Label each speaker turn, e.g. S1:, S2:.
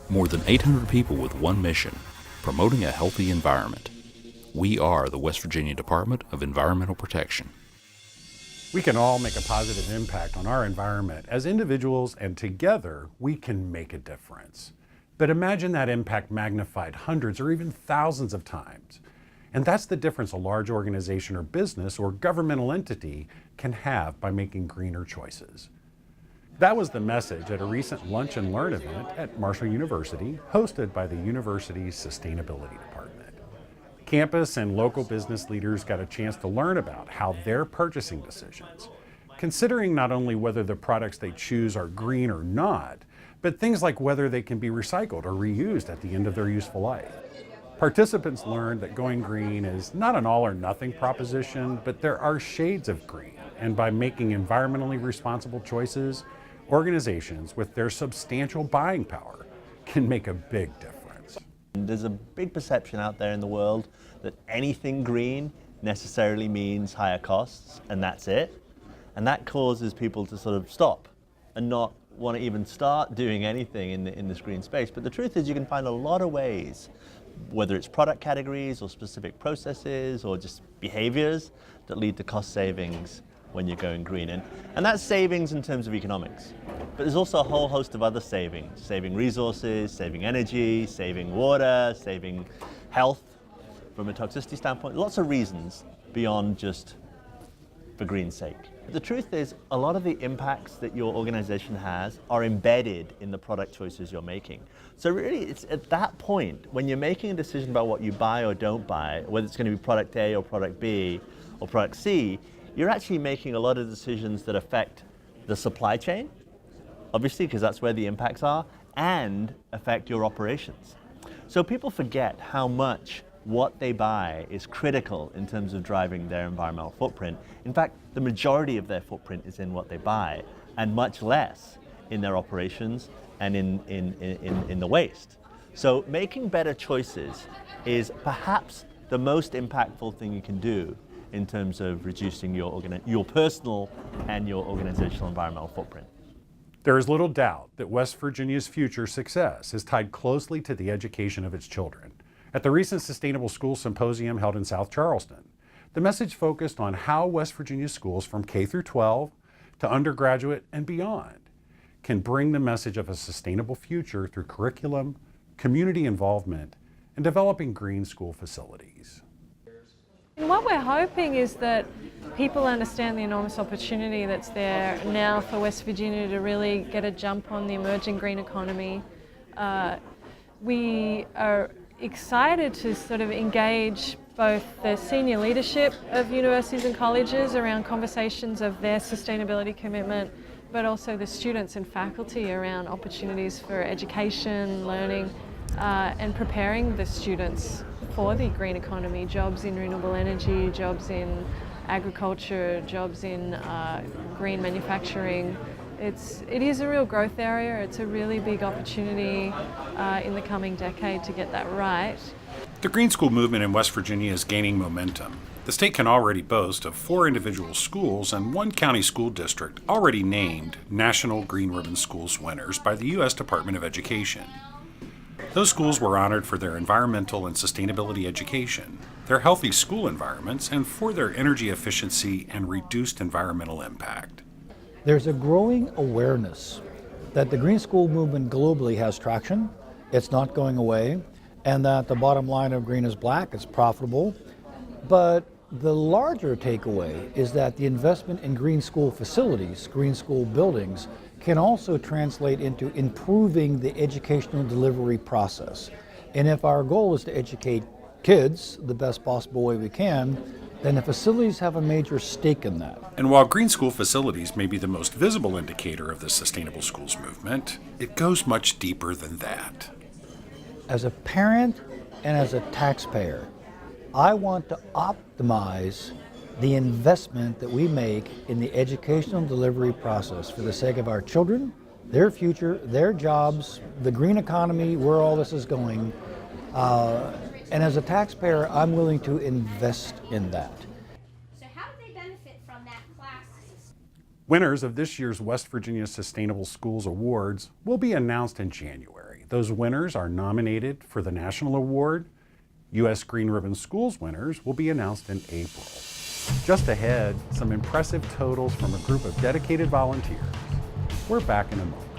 S1: More than 800 people with one mission, promoting a healthy environment. We are the West Virginia Department of Environmental Protection.
S2: We can all make a positive impact on our environment as individuals, and together we can make a difference. But imagine that impact magnified hundreds or even thousands of times. And that's the difference a large organization or business or governmental entity can have by making greener choices. That was the message at a recent Lunch and Learn event at Marshall University, hosted by the university's Sustainability Department. Campus and local business leaders got a chance to learn about how their purchasing decisions, considering not only whether the products they choose are green or not, but things like whether they can be recycled or reused at the end of their useful life. Participants learned that going green is not an all or nothing proposition, but there are shades of green, and by making environmentally responsible choices, organizations with their substantial buying power can make a big difference.
S3: There's a big perception out there in the world that anything green necessarily means higher costs, and that's it. And that causes people to sort of stop and not want to even start doing anything in this green space. But the truth is you can find a lot of ways, whether it's product categories or specific processes or just behaviors, that lead to cost savings when you're going green. And that's savings in terms of economics. But there's also a whole host of other savings: saving resources, saving energy, saving water, saving health from a toxicity standpoint. Lots of reasons beyond just for green's sake. The truth is, a lot of the impacts that your organization has are embedded in the product choices you're making. So really, it's at that point, when you're making a decision about what you buy or don't buy, whether it's going to be product A or product B or product C, you're actually making a lot of decisions that affect the supply chain, obviously, because that's where the impacts are, and affect your operations. So people forget how much what they buy is critical in terms of driving their environmental footprint. In fact, the majority of their footprint is in what they buy, and much less in their operations and in the waste. So making better choices is perhaps the most impactful thing you can do in terms of reducing your personal and your organizational environmental footprint.
S2: There is little doubt that West Virginia's future success is tied closely to the education of its children. At the recent Sustainable Schools Symposium held in South Charleston, the message focused on how West Virginia schools from K through 12 to undergraduate and beyond can bring the message of a sustainable future through curriculum, community involvement, and developing green school facilities.
S4: And what we're hoping is that people understand the enormous opportunity that's there now for West Virginia to really get a jump on the emerging green economy. We are excited to sort of engage both the senior leadership of universities and colleges around conversations of their sustainability commitment, but also the students and faculty around opportunities for education, learning, and preparing the students for the green economy, jobs in renewable energy, jobs in agriculture, jobs in green manufacturing. It is a real growth area. It's a really big opportunity in the coming decade to get that right.
S2: The green school movement in West Virginia is gaining momentum. The state can already boast of 4 individual schools and 1 county school district already named National Green Ribbon Schools winners by the U.S. Department of Education. Those schools were honored for their environmental and sustainability education, their healthy school environments, and for their energy efficiency and reduced environmental impact.
S5: There's a growing awareness that the green school movement globally has traction, it's not going away, and that the bottom line of green is black, it's profitable. But the larger takeaway is that the investment in green school facilities, green school buildings, can also translate into improving the educational delivery process. And if our goal is to educate kids the best possible way we can, then the facilities have a major stake in that.
S2: And while green school facilities may be the most visible indicator of the sustainable schools movement, it goes much deeper than that.
S5: As a parent and as a taxpayer, I want to optimize the investment that we make in the educational delivery process for the sake of our children, their future, their jobs, the green economy, where all this is going. And as a taxpayer, I'm willing to invest in that.
S6: So how do they benefit from that class?
S2: Winners of this year's West Virginia Sustainable Schools Awards will be announced in January. Those winners are nominated for the national award. U.S. Green Ribbon Schools winners will be announced in April. Just ahead, some impressive totals from a group of dedicated volunteers. We're back in a moment.